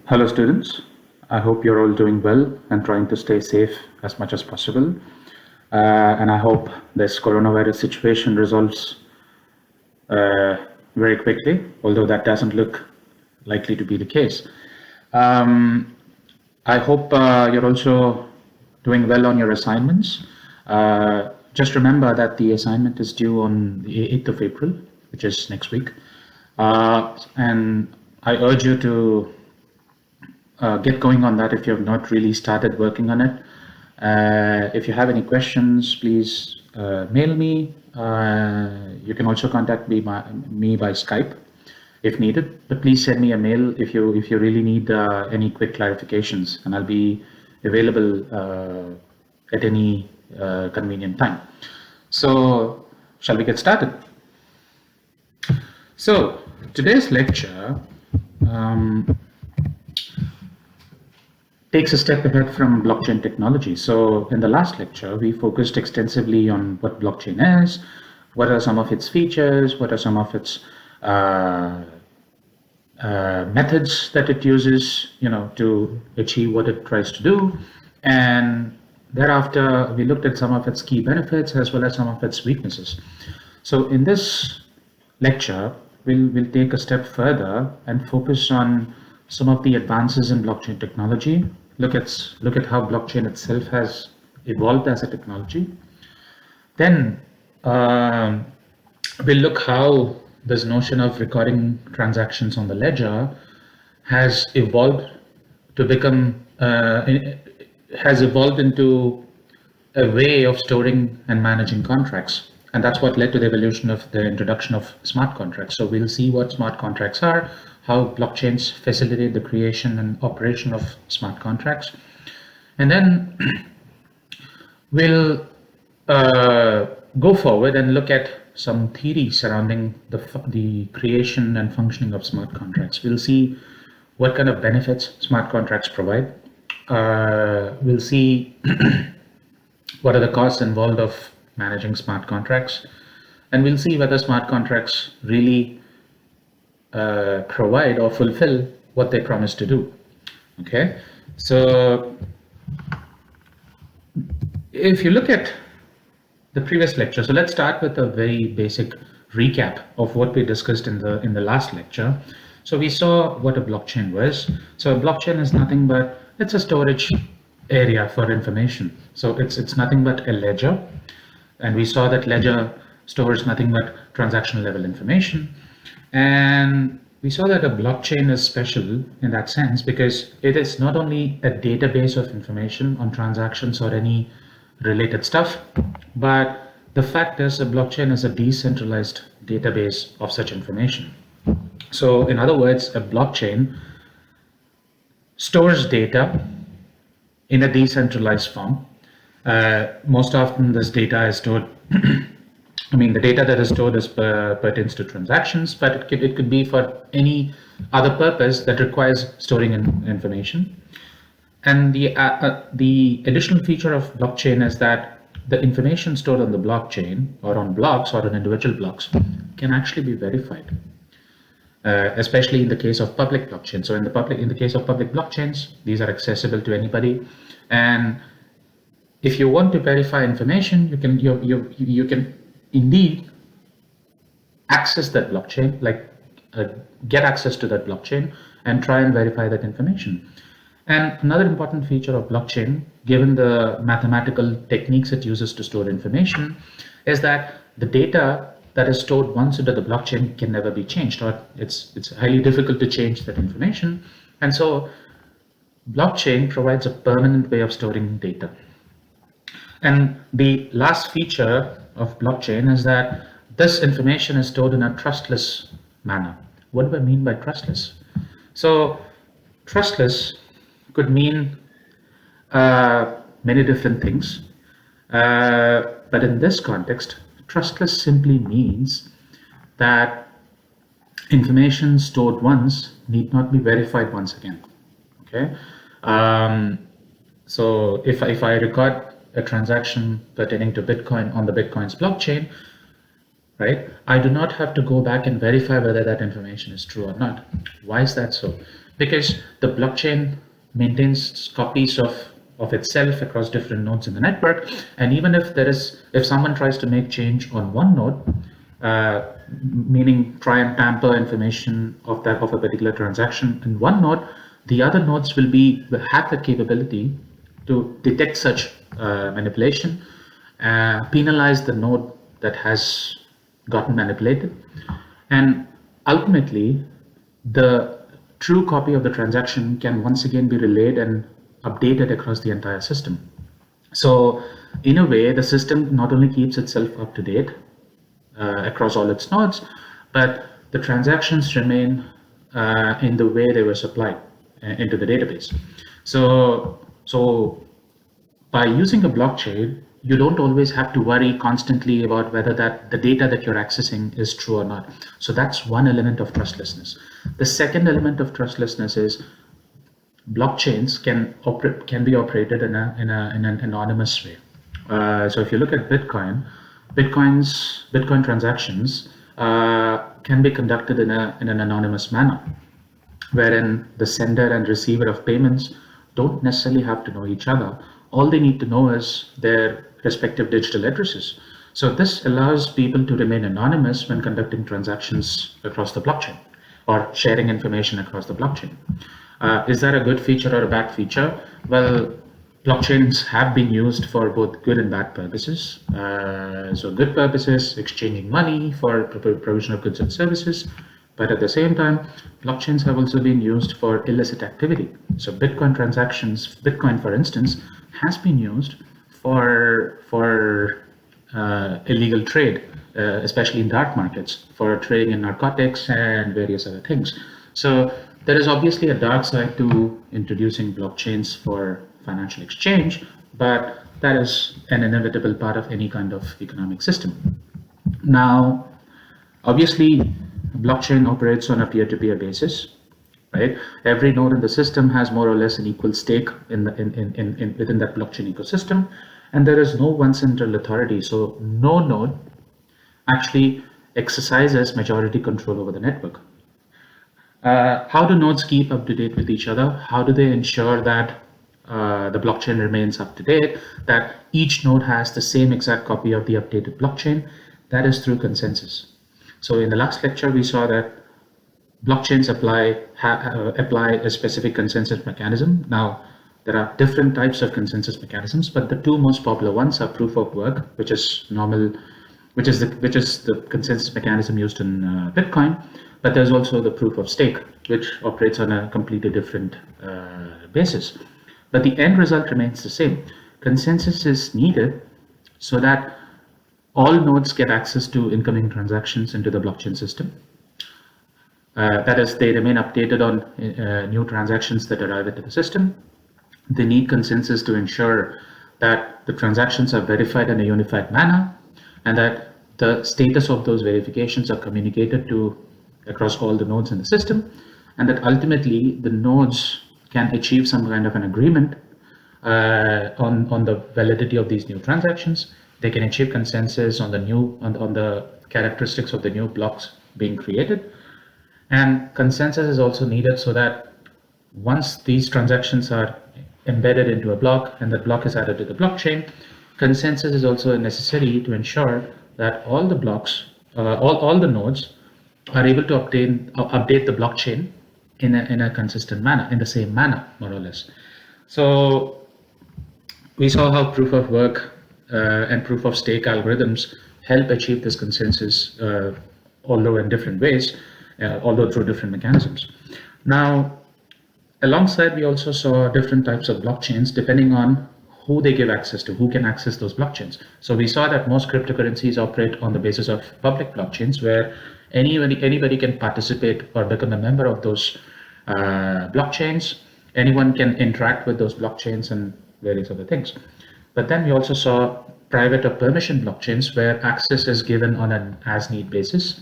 Hello students, I hope you're all doing well and trying to stay safe as much as possible. And I hope this coronavirus situation resolves very quickly, although that doesn't look likely to be the case. I hope you're also doing well on your assignments. Just remember that the assignment is due on the 8th of April, which is next week. And I urge you to get going on that if you have not really started working on it. If you have any questions, please mail me. You can also contact me by Skype if needed, but please send me a mail if you really need any quick clarifications, and I'll be available at any convenient time. So shall we get started? So today's lecture takes a step ahead from blockchain technology. So in the last lecture, we focused extensively on what blockchain is, what are some of its features, what are some of its methods that it uses, to achieve what it tries to do. And thereafter, we looked at some of its key benefits as well as some of its weaknesses. So in this lecture, we'll take a step further and focus on some of the advances in blockchain technology. Look at how blockchain itself has evolved as a technology. Then we'll look how this notion of recording transactions on the ledger has evolved to become has evolved into a way of storing and managing contracts. And that's what led to the evolution of the introduction of smart contracts. So we'll see what smart contracts are, how blockchains facilitate the creation and operation of smart contracts. And then we'll go forward and look at some theory surrounding the creation and functioning of smart contracts. We'll see what kind of benefits smart contracts provide. We'll see what are the costs involved of managing smart contracts, and we'll see whether smart contracts really provide or fulfill what they promise to do. Okay, so if you look at the previous lecture, so let's start with a very basic recap of what we discussed in the last lecture. So we saw what a blockchain was. So a blockchain is nothing but, it's a storage area for information. So it's nothing but a ledger, and we saw that ledger stores nothing but transactional level information. And we saw that a blockchain is special in that sense because it is not only a database of information on transactions or any related stuff, but the fact is a blockchain is a decentralized database of such information. So in other words, a blockchain stores data in a decentralized form. Most often this data is stored the data that is stored pertains to transactions, but it could be for any other purpose that requires storing information. And the additional feature of blockchain is that the information stored on the blockchain or on blocks or on individual blocks can actually be verified, especially in the case of public blockchains. So in the case of public blockchains, these are accessible to anybody, and if you want to verify information, you can indeed access that blockchain, get access to that blockchain and try and verify that information. And another important feature of blockchain, given the mathematical techniques it uses to store information, is that the data that is stored once into the blockchain can never be changed, or it's highly difficult to change that information. And so blockchain provides a permanent way of storing data. And the last feature of blockchain is that this information is stored in a trustless manner. What do I mean by trustless? So trustless could mean many different things, but in this context, trustless simply means that information stored once need not be verified once again. Okay, so if I record a transaction pertaining to Bitcoin on the Bitcoin's blockchain, right, I do not have to go back and verify whether that information is true or not. Why is that so? because the blockchain maintains copies of itself across different nodes in the network. And even if someone tries to make change on one node, meaning try and tamper information of a particular transaction in one node, the other nodes will have the capability to detect such manipulation, penalize the node that has gotten manipulated, and ultimately the true copy of the transaction can once again be relayed and updated across the entire system. So in a way, the system not only keeps itself up to date across all its nodes, but the transactions remain in the way they were supplied into the database. So by using a blockchain, you don't always have to worry constantly about whether the data that you're accessing is true or not. So that's one element of trustlessness. The second element of trustlessness is blockchains can be operated in an anonymous way. So if you look at Bitcoin transactions can be conducted in an anonymous manner, wherein the sender and receiver of payments don't necessarily have to know each other. All they need to know is their respective digital addresses. So this allows people to remain anonymous when conducting transactions across the blockchain or sharing information across the blockchain. Is that a good feature or a bad feature? Well, blockchains have been used for both good and bad purposes. So good purposes, exchanging money for provision of goods and services. But at the same time, blockchains have also been used for illicit activity. So Bitcoin transactions, Bitcoin, for instance, has been used for illegal trade, especially in dark markets, for trading in narcotics and various other things. So there is obviously a dark side to introducing blockchains for financial exchange, but that is an inevitable part of any kind of economic system. Now, obviously, blockchain operates on a peer-to-peer basis, right? Every node in the system has more or less an equal stake within that blockchain ecosystem, and there is no one central authority. So no node actually exercises majority control over the network. How do nodes keep up to date with each other? How do they ensure that the blockchain remains up to date, that each node has the same exact copy of the updated blockchain? That is through consensus. So in the last lecture, we saw that blockchains apply a specific consensus mechanism. Now, there are different types of consensus mechanisms, but the two most popular ones are proof of work, which is the consensus mechanism used in Bitcoin. But there's also the proof of stake, which operates on a completely different basis. But the end result remains the same. Consensus is needed so that all nodes get access to incoming transactions into the blockchain system. That is, they remain updated on new transactions that arrive into the system. They need consensus to ensure that the transactions are verified in a unified manner and that the status of those verifications are communicated to across all the nodes in the system, and that ultimately the nodes can achieve some kind of an agreement on the validity of these new transactions. They can achieve consensus on the characteristics of the new blocks being created, and consensus is also needed so that once these transactions are embedded into a block and that block is added to the blockchain, consensus is also necessary to ensure that all the blocks, all the nodes are able to update the blockchain in a consistent manner, in the same manner, more or less. So we saw how proof of work and proof of stake algorithms help achieve this consensus, although in different ways, although through different mechanisms. Now, alongside, we also saw different types of blockchains depending on who they give access to, who can access those blockchains. So we saw that most cryptocurrencies operate on the basis of public blockchains, where anybody can participate or become a member of those blockchains. Anyone can interact with those blockchains and various other things. But then we also saw private or permission blockchains where access is given on an as-need basis.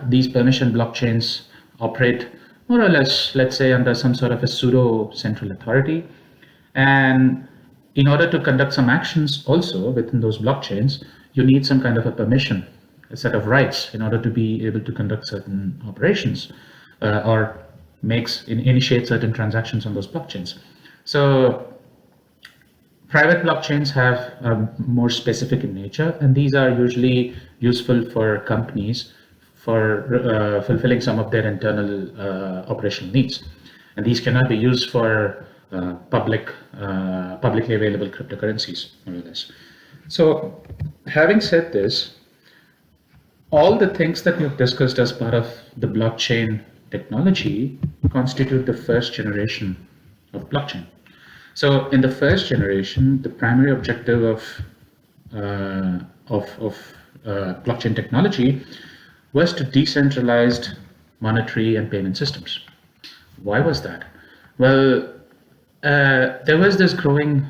These permission blockchains operate more or less, let's say, under some sort of a pseudo central authority. And in order to conduct some actions also within those blockchains, you need some kind of a permission, a set of rights in order to be able to conduct certain operations or initiates certain transactions on those blockchains. So private blockchains have more specific in nature, and these are usually useful for companies for fulfilling some of their internal operational needs. And these cannot be used for publicly available cryptocurrencies, more or less. So having said this, all the things that we've discussed as part of the blockchain technology constitute the first generation of blockchain. So in the first generation, the primary objective of blockchain technology was to decentralize monetary and payment systems. Why was that? Well, there was this growing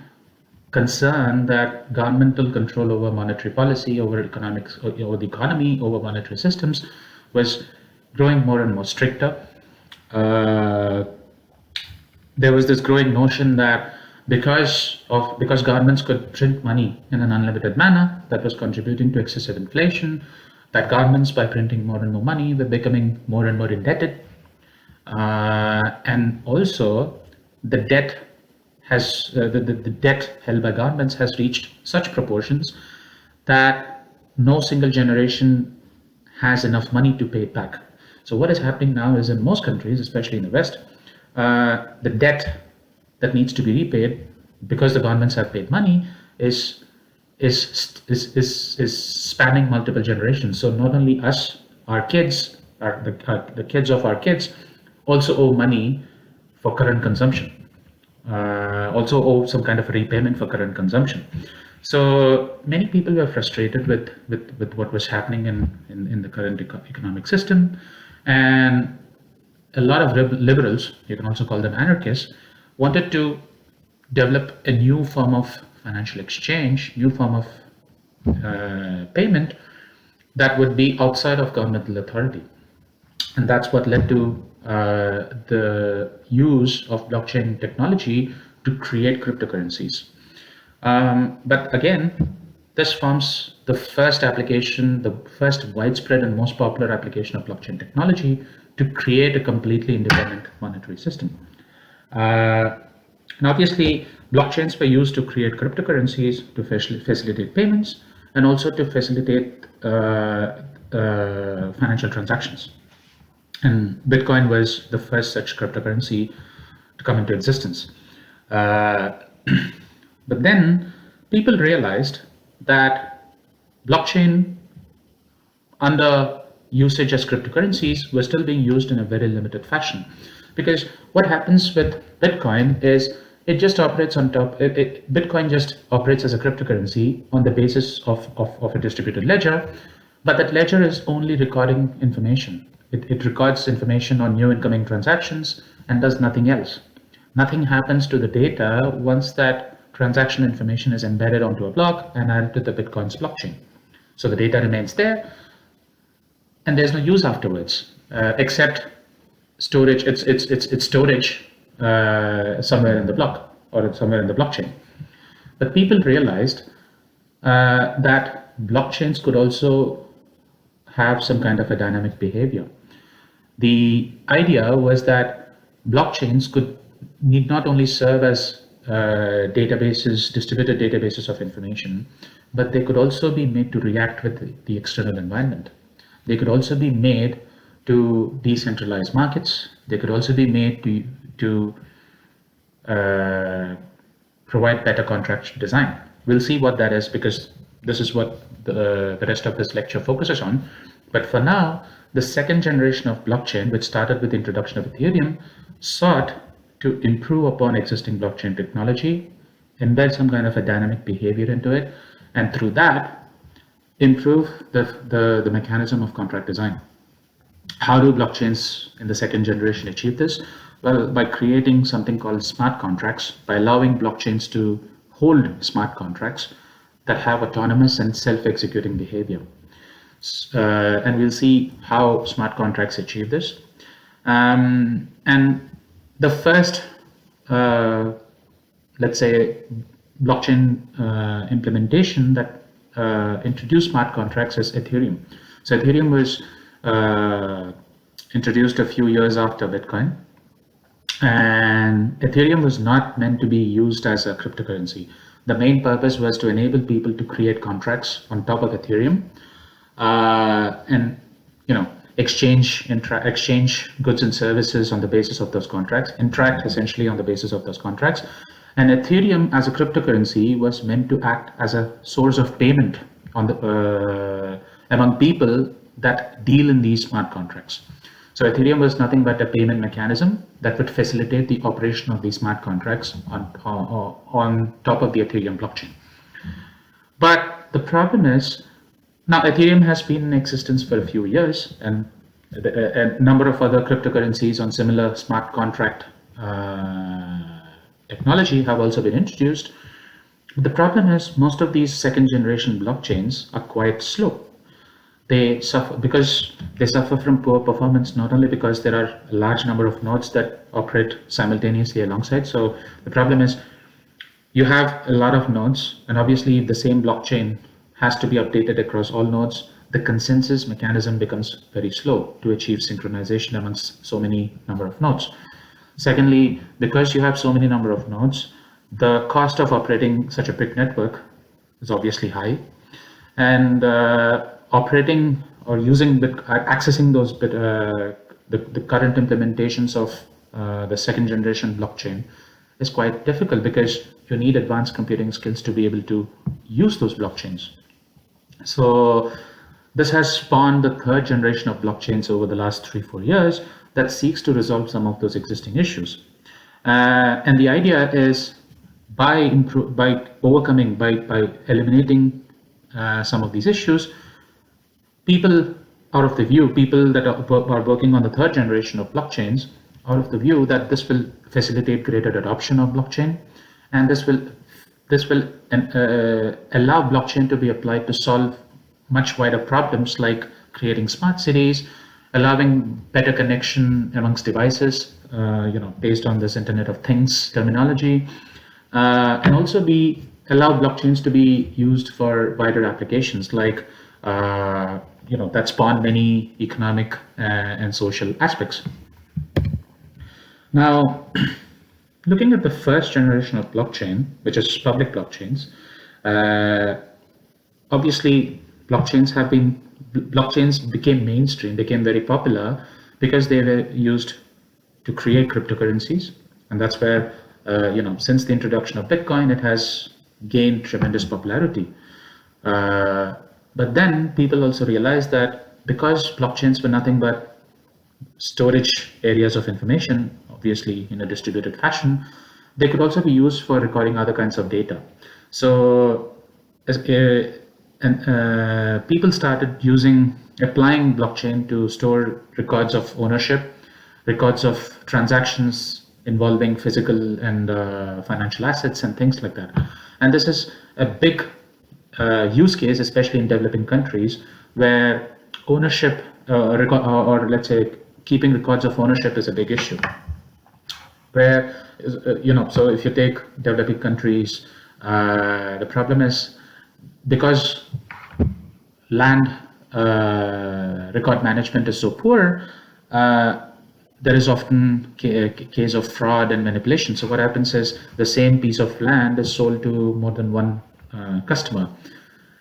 concern that governmental control over monetary policy, over economics, over the economy, over monetary systems was growing more and more stricter. There was this growing notion that because governments could print money in an unlimited manner, that was contributing to excessive inflation, that governments, by printing more and more money, were becoming more and more indebted. And also the debt has the debt held by governments has reached such proportions that no single generation has enough money to pay it back. So what is happening now is, in most countries, especially in the West, the debt that needs to be repaid because the governments have paid money is spanning multiple generations. So not only us, our kids, the kids of our kids also owe money for current consumption, also owe some kind of repayment for current consumption. So many people were frustrated with what was happening in the current economic system, and a lot of liberals, you can also call them anarchists, wanted to develop a new form of financial exchange, new form of payment that would be outside of governmental authority. And that's what led to the use of blockchain technology to create cryptocurrencies. But again, this forms the first application, the first widespread and most popular application of blockchain technology to create a completely independent monetary system. And obviously, blockchains were used to create cryptocurrencies, to facilitate payments, and also to facilitate financial transactions. And Bitcoin was the first such cryptocurrency to come into existence. But then people realized that blockchain, under usage as cryptocurrencies, were still being used in a very limited fashion. Because what happens with Bitcoin is it just operates on top, Bitcoin just operates as a cryptocurrency on the basis of a distributed ledger, but that ledger is only recording information. It records information on new incoming transactions and does nothing else. Nothing happens to the data once that transaction information is embedded onto a block and added to the Bitcoin's blockchain. So the data remains there, and there's no use afterwards, except storage. It's storage somewhere in the block or somewhere in the blockchain. But people realized that blockchains could also have some kind of a dynamic behavior. The idea was that blockchains need not only serve as databases, distributed databases of information, but they could also be made to react with the external environment. They could also be made to decentralize markets. They could also be made to provide better contract design. We'll see what that is, because this is what the rest of this lecture focuses on. But for now, the second generation of blockchain, which started with the introduction of Ethereum, sought to improve upon existing blockchain technology, embed some kind of a dynamic behavior into it, and through that, improve the mechanism of contract design. How do blockchains in the second generation achieve this? Well, by creating something called smart contracts, by allowing blockchains to hold smart contracts that have autonomous and self-executing behavior. And we'll see how smart contracts achieve this. And the first, let's say, blockchain implementation that introduced smart contracts is Ethereum. So Ethereum was introduced a few years after Bitcoin. And Ethereum was not meant to be used as a cryptocurrency. The main purpose was to enable people to create contracts on top of Ethereum, and exchange goods and services on the basis of those contracts, interact essentially on the basis of those contracts. And Ethereum as a cryptocurrency was meant to act as a source of payment on the among people that deal in these smart contracts. So Ethereum was nothing but a payment mechanism that would facilitate the operation of these smart contracts on top of the Ethereum blockchain. But the problem is, now Ethereum has been in existence for a few years, and a number of other cryptocurrencies on similar smart contract technology have also been introduced. But the problem is most of these second generation blockchains are quite slow. They suffer from poor performance, not only because there are a large number of nodes that operate simultaneously alongside. So the problem is you have a lot of nodes, and obviously if the same blockchain has to be updated across all nodes, the consensus mechanism becomes very slow to achieve synchronization amongst so many number of nodes. Secondly, because you have so many number of nodes, the cost of operating such a big network is obviously high, and operating or accessing those the current implementations of the second generation blockchain is quite difficult, because you need advanced computing skills to be able to use those blockchains. So this has spawned the third generation of blockchains over the last 3-4 years that seeks to resolve some of those existing issues. And the idea is by eliminating some of these issues, people that are working on the third generation of blockchains are of the view that this will facilitate greater adoption of blockchain, and this will allow blockchain to be applied to solve much wider problems like creating smart cities, allowing better connection amongst devices, based on this Internet of Things terminology, and also allow blockchains to be used for wider applications like that spawn many economic and social aspects. Now, looking at the first generation of blockchain, which is public blockchains, obviously blockchains became mainstream, became very popular because they were used to create cryptocurrencies, and that's where since the introduction of Bitcoin, it has gained tremendous popularity. But then people also realized that because blockchains were nothing but storage areas of information, obviously in a distributed fashion, they could also be used for recording other kinds of data. So people started applying blockchain to store records of ownership, records of transactions involving physical and financial assets and things like that. And this is a big use case, especially in developing countries, where ownership or let's say keeping records of ownership is a big issue. Where so if you take developing countries, the problem is because land record management is so poor, there is often a case of fraud and manipulation. So what happens is the same piece of land is sold to more than one customer,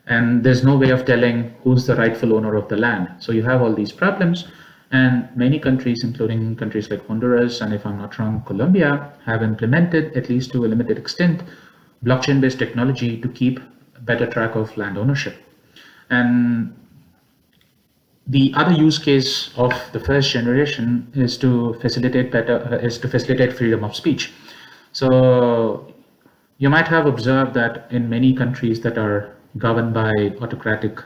and there's no way of telling who's the rightful owner of the land. So you have all these problems, and many countries, including countries like Honduras and, if I'm not wrong, Colombia, have implemented, at least to a limited extent, blockchain-based technology to keep better track of land ownership. And the other use case of the first generation is to facilitate freedom of speech. So you might have observed that in many countries that are governed by autocratic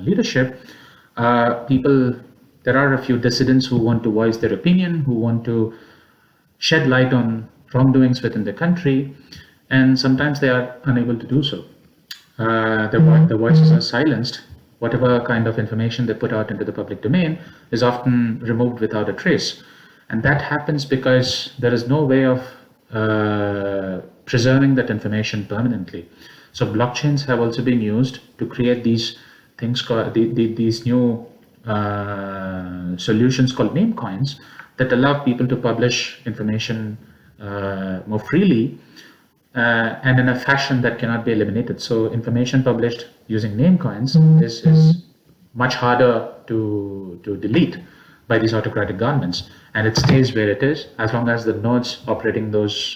leadership, there are a few dissidents who want to voice their opinion, who want to shed light on wrongdoings within the country, and sometimes they are unable to do so. Their voices are silenced. Whatever kind of information they put out into the public domain is often removed without a trace. And that happens because there is no way of preserving that information permanently. So blockchains have also been used to create these things called these new solutions called meme coins, that allow people to publish information more freely and in a fashion that cannot be eliminated. So information published using name coins is much harder to delete by these autocratic governments, and it stays where it is as long as the nodes operating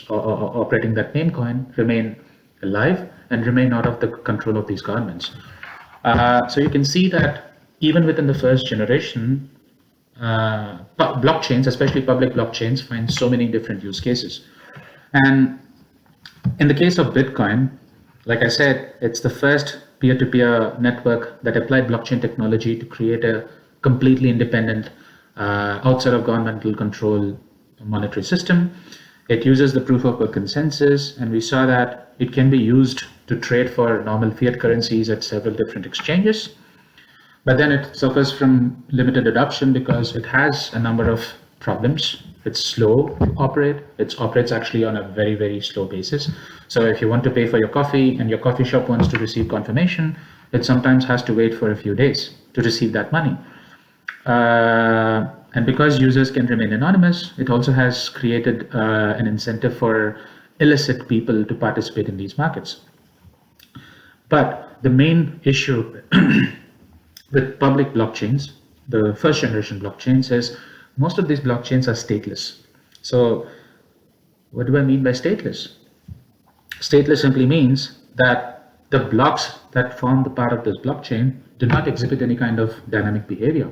operating that name coin remain alive and remain out of the control of these governments. So you can see that even within the first generation, blockchains, especially public blockchains, find so many different use cases. And in the case of Bitcoin, like I said, it's the first peer-to-peer network that applied blockchain technology to create a completely independent, outside of governmental control monetary system. It uses the proof of work consensus, and we saw that it can be used to trade for normal fiat currencies at several different exchanges. But then it suffers from limited adoption because it has a number of problems. It's slow to operate. It operates actually on a very, very slow basis. So if you want to pay for your coffee and your coffee shop wants to receive confirmation, it sometimes has to wait for a few days to receive that money. And because users can remain anonymous, it also has created an incentive for illicit people to participate in these markets. But the main issue with public blockchains, the first generation blockchains, is most of these blockchains are stateless. So what do I mean by stateless? Stateless simply means that the blocks that form the part of this blockchain do not exhibit any kind of dynamic behavior.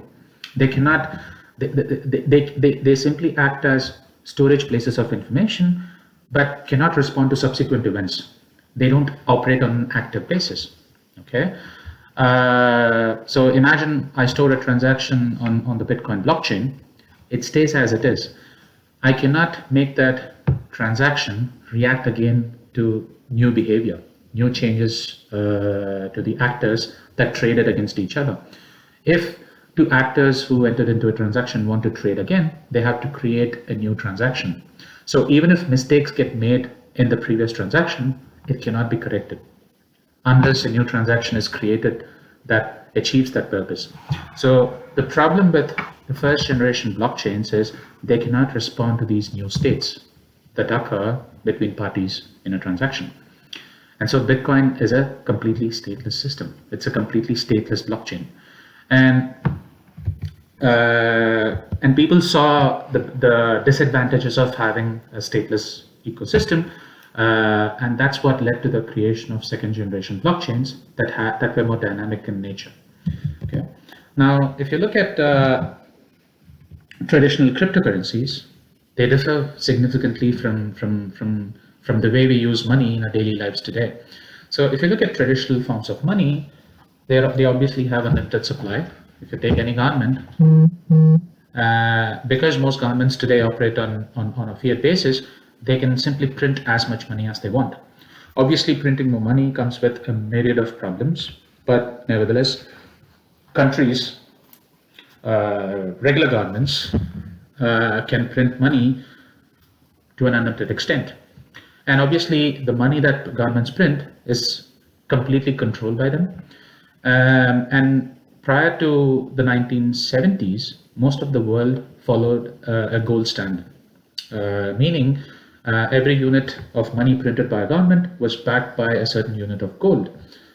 They cannot, they simply act as storage places of information, but cannot respond to subsequent events. They don't operate on an active basis, okay? So imagine I store a transaction on the Bitcoin blockchain. It stays as it is. I cannot make that transaction react again to new behavior, new changes to the actors that traded against each other. If two actors who entered into a transaction want to trade again, they have to create a new transaction. So even if mistakes get made in the previous transaction, it cannot be corrected unless a new transaction is created that achieves that purpose. So the problem with the first generation blockchains is they cannot respond to these new states that occur between parties in a transaction. And so Bitcoin is a completely stateless system. It's a completely stateless blockchain. And people saw the disadvantages of having a stateless ecosystem, and that's what led to the creation of second generation blockchains that were more dynamic in nature. Okay. Now, if you look at traditional cryptocurrencies, they differ significantly from the way we use money in our daily lives today. So if you look at traditional forms of money, they obviously have a limited supply. If you take any government, because most governments today operate on a fiat basis, they can simply print as much money as they want. Obviously, printing more money comes with a myriad of problems, but nevertheless, countries, regular governments, can print money to an unlimited extent. And obviously, the money that governments print is completely controlled by them. And prior to the 1970s, most of the world followed a gold standard, meaning every unit of money printed by a government was backed by a certain unit of gold,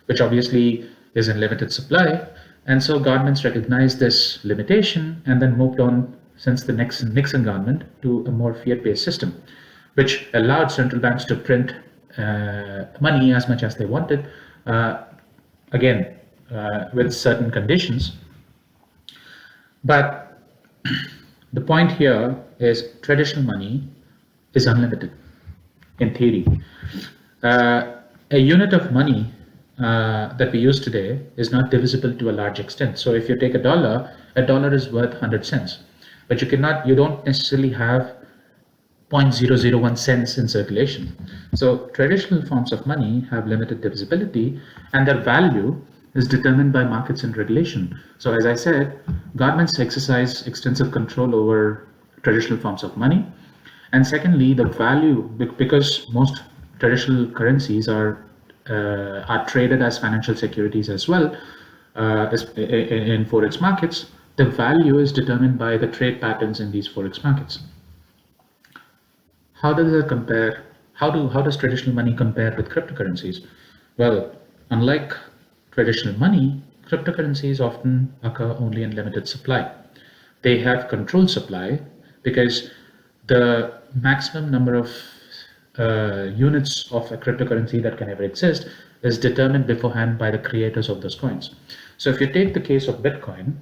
which obviously is in limited supply. And so governments recognized this limitation and then moved on since the Nixon government to a more fiat-based system, which allowed central banks to print money as much as they wanted, again, with certain conditions. But the point here is traditional money is unlimited in theory. A unit of money that we use today is not divisible to a large extent. So if you take a dollar is worth 100 cents, but you don't necessarily have 0.001 cents in circulation. So traditional forms of money have limited divisibility, and their value is determined by markets and regulation. So as I said, governments exercise extensive control over traditional forms of money. And secondly, the value, because most traditional currencies are traded as financial securities as well in forex markets, the value is determined by the trade patterns in these forex markets. How does it compare? How does traditional money compare with cryptocurrencies? Well, unlike traditional money, cryptocurrencies often occur only in limited supply. They have controlled supply because the maximum number of units of a cryptocurrency that can ever exist is determined beforehand by the creators of those coins. So if you take the case of Bitcoin,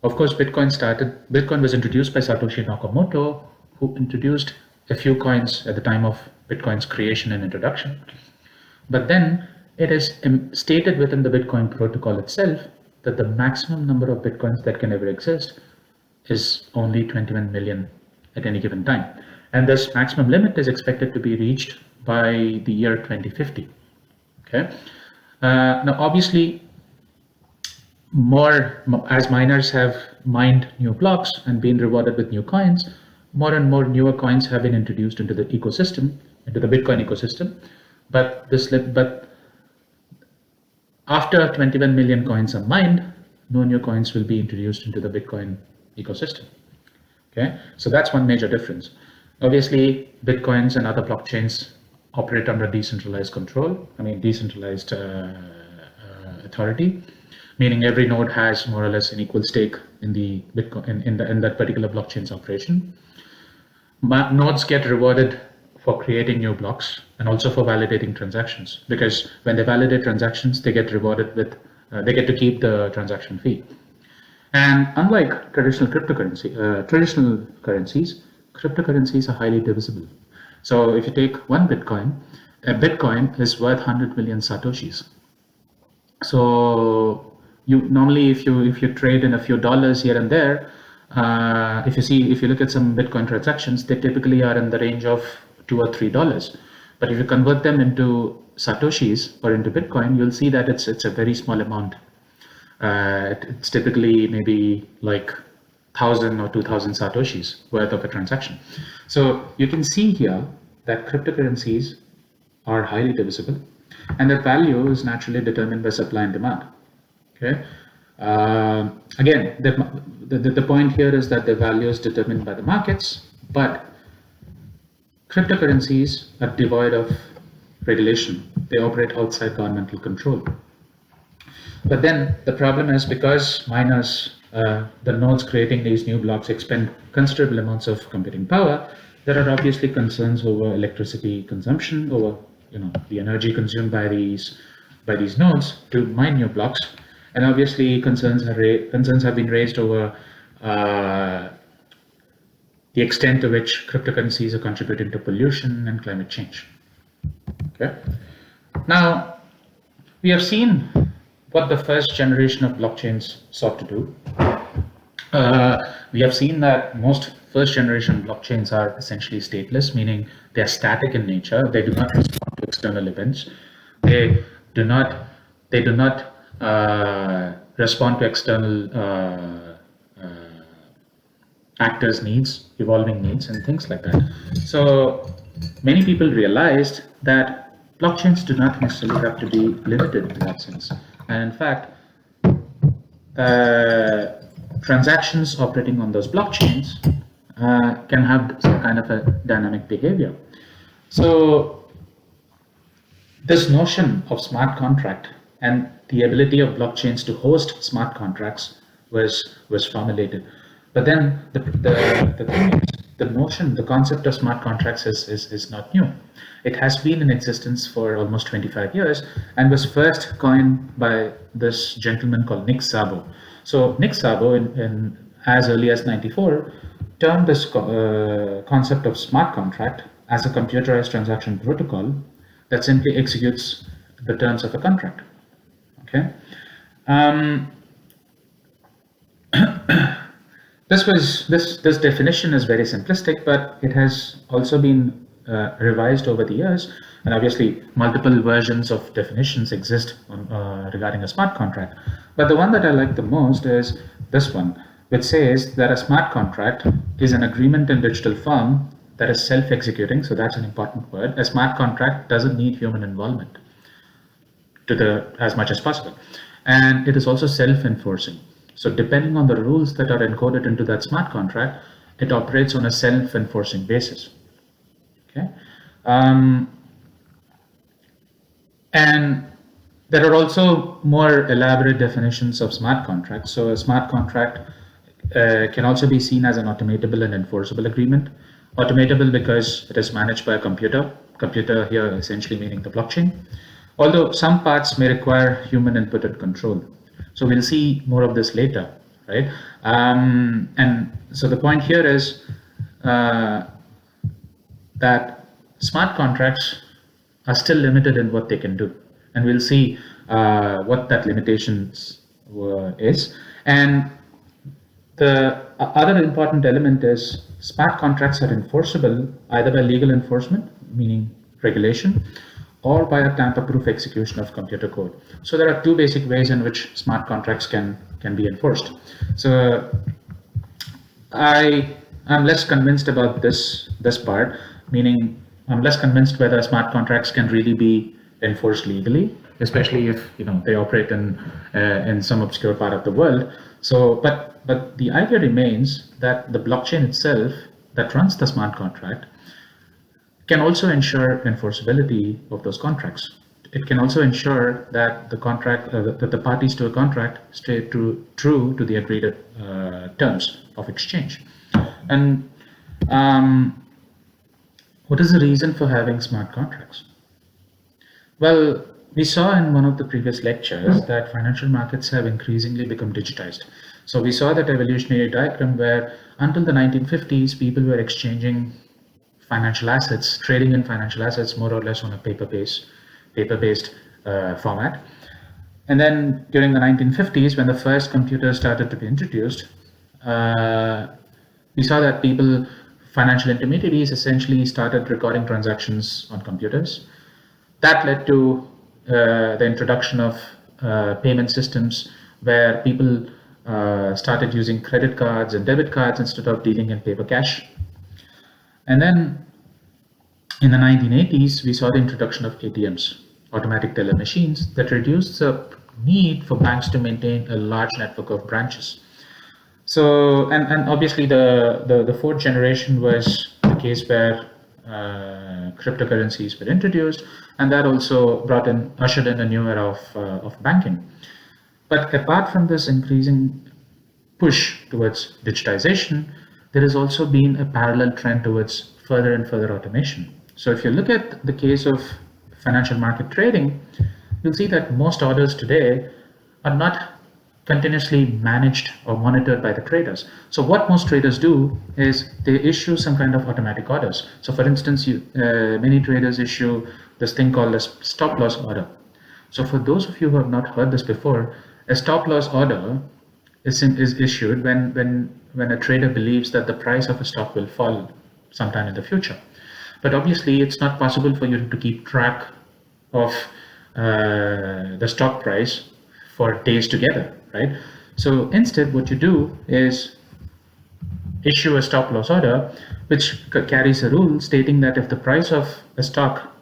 of course, Bitcoin was introduced by Satoshi Nakamoto, who introduced a few coins at the time of Bitcoin's creation and introduction. But then it is stated within the Bitcoin protocol itself that the maximum number of Bitcoins that can ever exist is only 21 million at any given time. And this maximum limit is expected to be reached by the year 2050. Okay. Now, obviously, as miners have mined new blocks and been rewarded with new coins, more and more newer coins have been introduced into the ecosystem, into the Bitcoin ecosystem. But after 21 million coins are mined, no new coins will be introduced into the Bitcoin ecosystem. Okay, so that's one major difference. Obviously, Bitcoins and other blockchains operate under decentralized control. I mean, decentralized authority, meaning every node has more or less an equal stake in the Bitcoin in that particular blockchain's operation. But nodes get rewarded for creating new blocks and also for validating transactions, because when they validate transactions, they get rewarded with they get to keep the transaction fee. And unlike traditional currencies, cryptocurrencies are highly divisible. So if you take one Bitcoin, a Bitcoin is worth 100 million satoshis. So you normally, if you trade in a few dollars here and there, if you look at some Bitcoin transactions, they typically are in the range of $2 or $3. But if you convert them into satoshis or into Bitcoin, you'll see that it's a very small amount. It's typically maybe like 1,000 or 2,000 satoshis worth of a transaction. So you can see here that cryptocurrencies are highly divisible, and their value is naturally determined by supply and demand. Okay. Again, the point here is that the value is determined by the markets, but cryptocurrencies are devoid of regulation. They operate outside governmental control. But then the problem is, because miners, the nodes creating these new blocks, expend considerable amounts of computing power, there are obviously concerns over electricity consumption, over the energy consumed by these nodes to mine new blocks. And obviously, concerns have been raised over the extent to which cryptocurrencies are contributing to pollution and climate change. Okay. Now, we have seen what the first generation of blockchains sought to do. We have seen that most first generation blockchains are essentially stateless, meaning they are static in nature. They do not respond to external events. They do not respond to external actors' needs, evolving needs, and things like that. So many people realized that blockchains do not necessarily have to be limited in that sense. And in fact, transactions operating on those blockchains can have some kind of a dynamic behavior. So this notion of smart contract and the ability of blockchains to host smart contracts was formulated. But then the thing is, the concept of smart contracts is not new. It has been in existence for almost 25 years and was first coined by this gentleman called Nick Szabo. So Nick Szabo, in as early as '94, termed this concept of smart contract as a computerized transaction protocol that simply executes the terms of a contract. Okay. This definition is very simplistic, but it has also been revised over the years, and obviously multiple versions of definitions exist regarding a smart contract. But the one that I like the most is this one, which says that a smart contract is an agreement in digital form that is self-executing. So that's an important word. A smart contract doesn't need human involvement as much as possible, and it is also self-enforcing. So depending on the rules that are encoded into that smart contract, it operates on a self-enforcing basis. Okay, and there are also more elaborate definitions of smart contracts. So a smart contract can also be seen as an automatable and enforceable agreement. Automatable because it is managed by a computer. Computer here essentially meaning the blockchain. Although some parts may require human input and control. So we'll see more of this later, right? And so the point here is that smart contracts are still limited in what they can do. And we'll see what that limitations is. And the other important element is smart contracts are enforceable either by legal enforcement, meaning regulation, or by a tamper-proof execution of computer code. So there are two basic ways in which smart contracts can be enforced. So I am less convinced about this part, meaning I'm less convinced whether smart contracts can really be enforced legally, especially if they operate in some obscure part of the world. So, but the idea remains that the blockchain itself that runs the smart contract can also ensure enforceability of those contracts. It can also ensure that the contract, that the parties to a contract stay true to the agreed terms of exchange. And what is the reason for having smart contracts? Well, we saw in one of the previous lectures that financial markets have increasingly become digitized. So we saw that evolutionary diagram where until the 1950s, people were exchanging financial assets, trading in financial assets more or less on a paper-based format. And then during the 1950s, when the first computers started to be introduced, we saw that financial intermediaries essentially started recording transactions on computers. That led to the introduction of payment systems where people started using credit cards and debit cards instead of dealing in paper cash. And then in the 1980s, we saw the introduction of ATMs, automatic teller machines, that reduced the need for banks to maintain a large network of branches. So, and obviously the fourth generation was the case where cryptocurrencies were introduced, and that also ushered in a new era of banking. But apart from this increasing push towards digitization, there has also been a parallel trend towards further and further automation. So if you look at the case of financial market trading, you'll see that most orders today are not continuously managed or monitored by the traders. So what most traders do is they issue some kind of automatic orders. So for instance, many traders issue this thing called a stop loss order. So for those of you who have not heard this before, a stop loss order is issued when a trader believes that the price of a stock will fall sometime in the future. But obviously it's not possible for you to keep track of the stock price for days together, right? So instead what you do is issue a stop loss order which carries a rule stating that if the price of a stock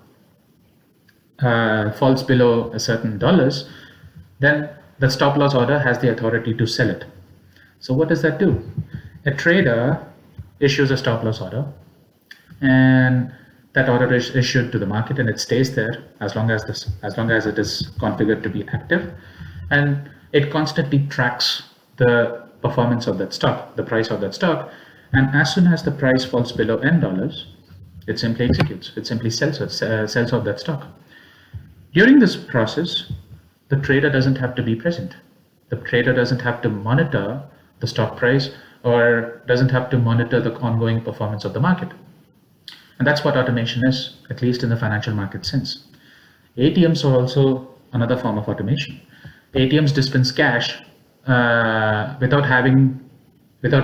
falls below a certain dollars, then the stop loss order has the authority to sell it. So what does that do? A trader issues a stop loss order, and that order is issued to the market, and it stays there as long as it is configured to be active, and it constantly tracks the performance of that stock, the price of that stock, and as soon as the price falls below $N, it simply executes. It simply sells off that stock. During this process, the trader doesn't have to be present. The trader doesn't have to monitor the stock price or doesn't have to monitor the ongoing performance of the market. And that's what automation is, at least in the financial market sense. ATMs are also another form of automation. ATMs dispense cash without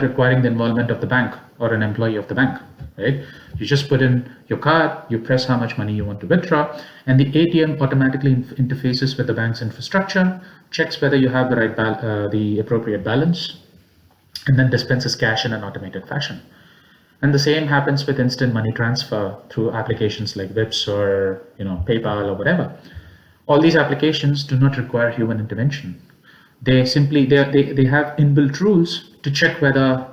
requiring the involvement of the bank or an employee of the bank, right? You just put in your card, you press how much money you want to withdraw, and the ATM automatically interfaces with the bank's infrastructure, checks whether you have the appropriate balance, and then dispenses cash in an automated fashion. And the same happens with instant money transfer through applications like Vips or PayPal or whatever. All these applications do not require human intervention. they have inbuilt rules to check whether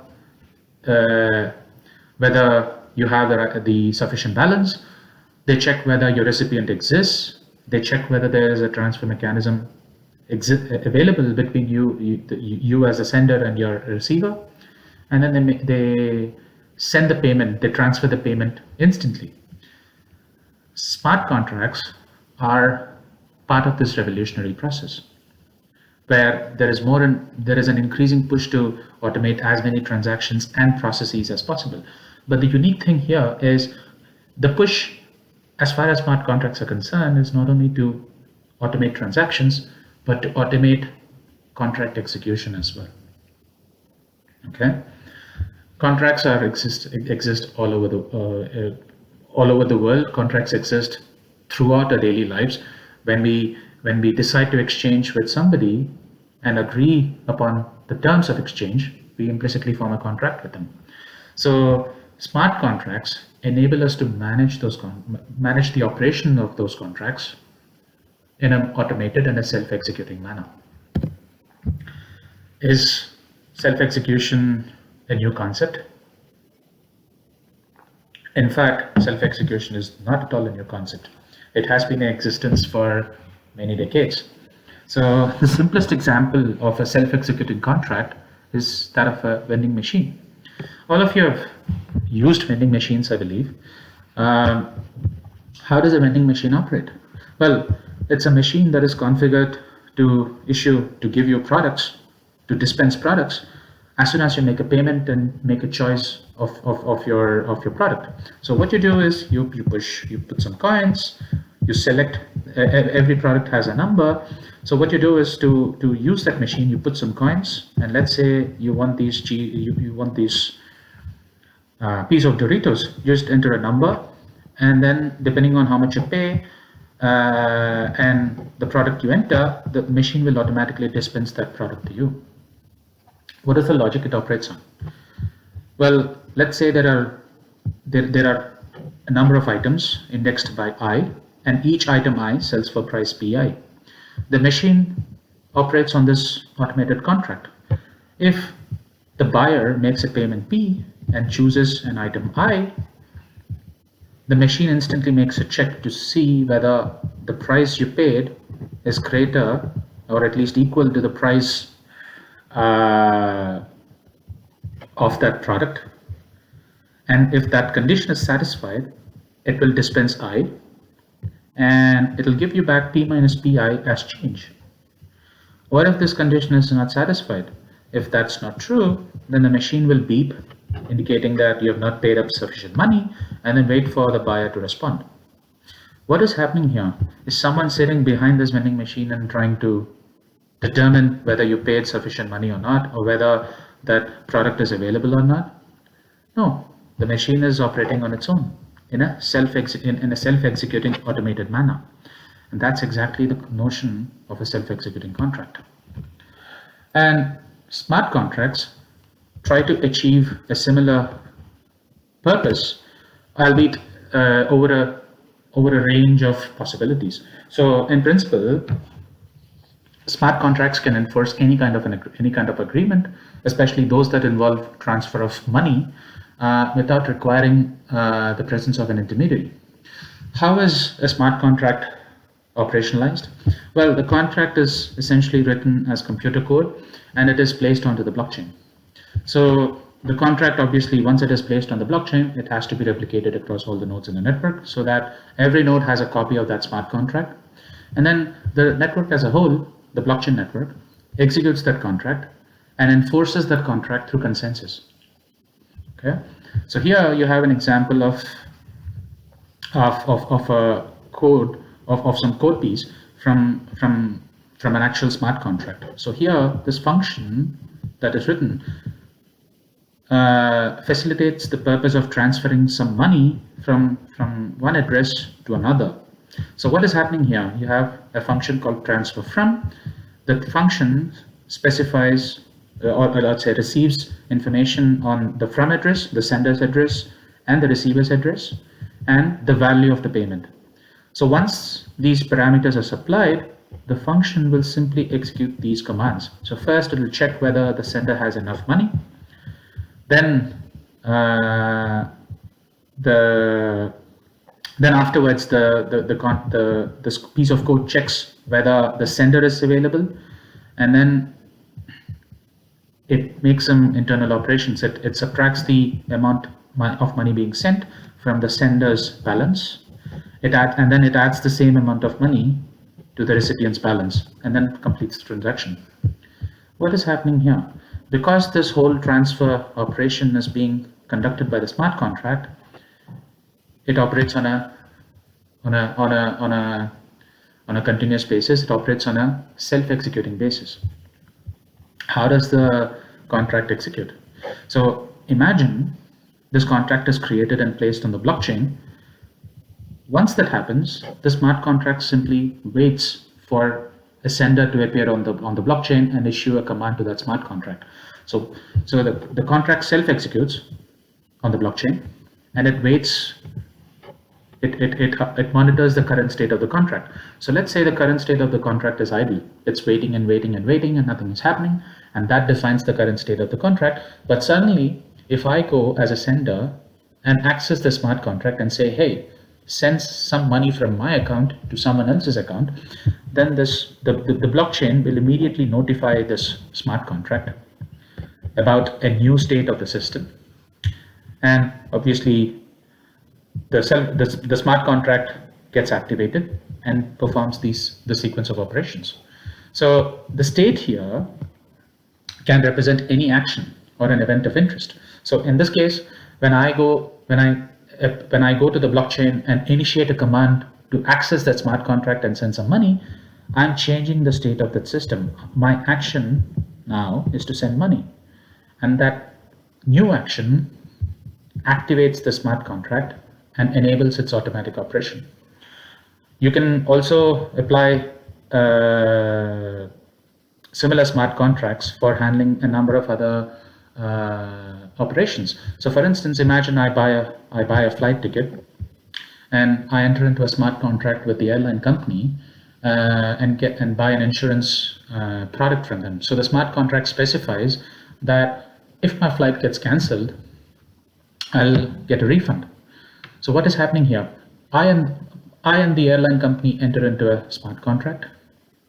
you have the sufficient balance. They check whether your recipient exists. They check whether there is a transfer mechanism available between you as a sender and your receiver, and then they send the payment. They transfer the payment instantly. Smart contracts are part of this revolutionary process, where there is an increasing push to automate as many transactions and processes as possible. But the unique thing here is the push, as far as smart contracts are concerned, is not only to automate transactions, but to automate contract execution as well. Okay, contracts exist all over the world. Contracts exist throughout our daily lives. When we decide to exchange with somebody and agree upon the terms of exchange, we implicitly form a contract with them. So smart contracts enable us to manage the operation of those contracts in an automated and a self-executing manner. Is self-execution a new concept? In fact, self-execution is not at all a new concept. It has been in existence for many decades. So the simplest example of a self-executing contract is that of a vending machine. All of you have used vending machines, I believe. How does a vending machine operate? Well, it's a machine that is configured to give you products, to dispense products, as soon as you make a payment and make a choice of your product. So what you do is you put some coins, you select, every product has a number. So what you do is to use that machine, you put some coins, and let's say you want these piece of Doritos. Just enter a number, and then depending on how much you pay and the product you enter, the machine will automatically dispense that product to you. What is the logic it operates on? Well, let's say there are a number of items indexed by I, and each item I sells for price PI. The machine operates on this automated contract. If the buyer makes a payment P and chooses an item I, the machine instantly makes a check to see whether the price you paid is greater or at least equal to the price of that product. And if that condition is satisfied, it will dispense I, and it will give you back P minus PI as change. What if this condition is not satisfied? If that's not true, then the machine will beep, indicating that you have not paid up sufficient money, and then wait for the buyer to respond. What is happening here? Is someone sitting behind this vending machine and trying to determine whether you paid sufficient money or not, or whether that product is available or not? No, the machine is operating on its own in a self-executing automated manner. And that's exactly the notion of a self-executing contract. And smart contracts try to achieve a similar purpose, albeit over a range of possibilities. So in principle, smart contracts can enforce any kind of agreement, especially those that involve transfer of money, without requiring the presence of an intermediary. How is a smart contract operationalized? Well, the contract is essentially written as computer code, and it is placed onto the blockchain. So the contract, obviously, once it is placed on the blockchain, it has to be replicated across all the nodes in the network, so that every node has a copy of that smart contract. And then the network as a whole, the blockchain network, executes that contract and enforces that contract through consensus. Okay, so here you have an example of a code of some code piece from an actual smart contract. So here, this function that is written facilitates the purpose of transferring some money from one address to another. So what is happening here? You have a function called transfer from. That function specifies, or let's say receives information on the from address, the sender's address, and the receiver's address, and the value of the payment. So once these parameters are supplied, the function will simply execute these commands. So first it will check whether the sender has enough money. Then then afterwards this piece of code checks whether the sender is available, and then it makes some internal operations. It subtracts the amount of money being sent from the sender's balance. And then it adds the same amount of money to the recipient's balance, and then completes the transaction. What is happening here? Because this whole transfer operation is being conducted by the smart contract, it operates on a continuous basis. It operates on a self-executing basis. How does the contract execute? So imagine this contract is created and placed on the blockchain. Once that happens, the smart contract simply waits for a sender to appear on the blockchain and issue a command to that smart contract. So the contract self-executes on the blockchain, and it waits. It monitors the current state of the contract. So let's say the current state of the contract is idle. It's waiting and waiting and waiting, and nothing is happening, and that defines the current state of the contract. But suddenly, if I go as a sender and access the smart contract and say, hey, send some money from my account to someone else's account, then the blockchain will immediately notify this smart contract about a new state of the system. And obviously, the smart contract gets activated and performs the sequence of operations. So the state here can represent any action or an event of interest. So in this case, when I go to the blockchain and initiate a command to access that smart contract and send some money, I'm changing the state of that system. My action now is to send money, and that new action activates the smart contract and enables its automatic operation. You can also apply similar smart contracts for handling a number of other operations. So for instance, imagine I buy a flight ticket, and I enter into a smart contract with the airline company and buy an insurance product from them. So the smart contract specifies that if my flight gets cancelled, I'll get a refund. So what is happening here? I and the airline company enter into a smart contract,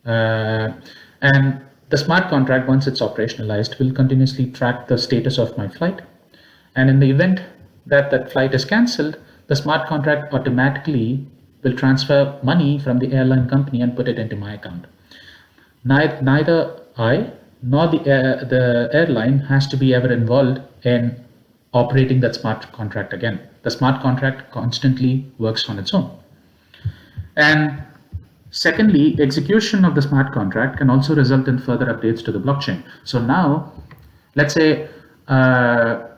and the smart contract, once it's operationalized, will continuously track the status of my flight. And in the event that that flight is cancelled, the smart contract automatically will transfer money from the airline company and put it into my account. Neither I nor the airline has to be ever involved in operating that smart contract again. The smart contract constantly works on its own. And secondly, execution of the smart contract can also result in further updates to the blockchain. So now, let's say I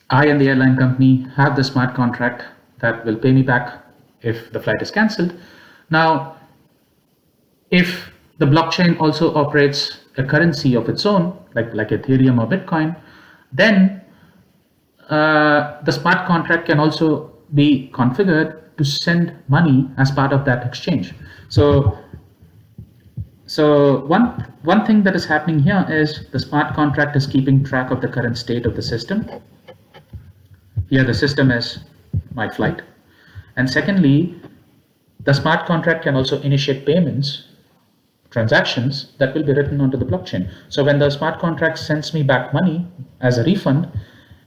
and the airline company have the smart contract that will pay me back if the flight is cancelled. Now, if the blockchain also operates a currency of its own, like Ethereum or Bitcoin, then the smart contract can also be configured to send money as part of that exchange. So one thing that is happening here is the smart contract is keeping track of the current state of the system. Here the system is my flight. And secondly, the smart contract can also initiate payments, transactions that will be written onto the blockchain. So when the smart contract sends me back money as a refund,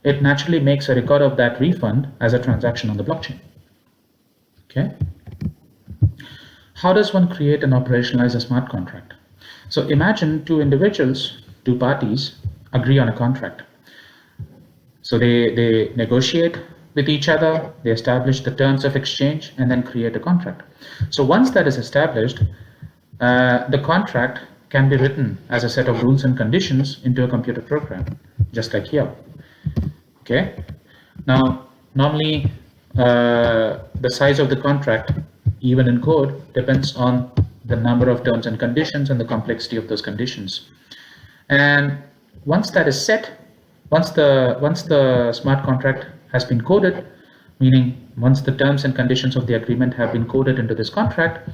it naturally makes a record of that refund as a transaction on the blockchain. Okay. How does one create and operationalize a smart contract? So imagine two individuals, two parties, agree on a contract. So they negotiate with each other, they establish the terms of exchange, and then create a contract. So once that is established, the contract can be written as a set of rules and conditions into a computer program, just like here. Okay. Now, normally the size of the contract, even in code, depends on the number of terms and conditions and the complexity of those conditions. And once that is set, once the smart contract has been coded, meaning once the terms and conditions of the agreement have been coded into this contract,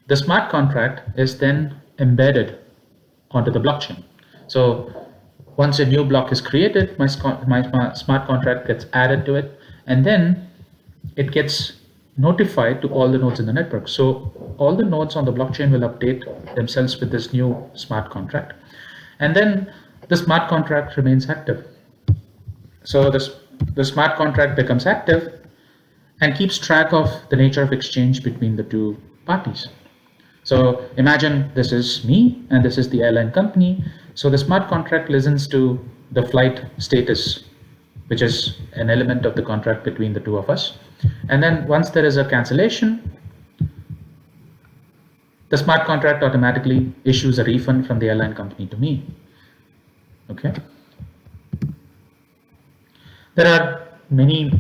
The smart contract is then embedded onto the blockchain. So once a new block is created, my smart contract gets added to it, and then it gets notified to all the nodes in the network. So all the nodes on the blockchain will update themselves with this new smart contract. And then the smart contract remains active. So the smart contract becomes active and keeps track of the nature of exchange between the two parties. So imagine this is me and this is the airline company. So the smart contract listens to the flight status, which is an element of the contract between the two of us. And then once there is a cancellation, the smart contract automatically issues a refund from the airline company to me. Okay. There are many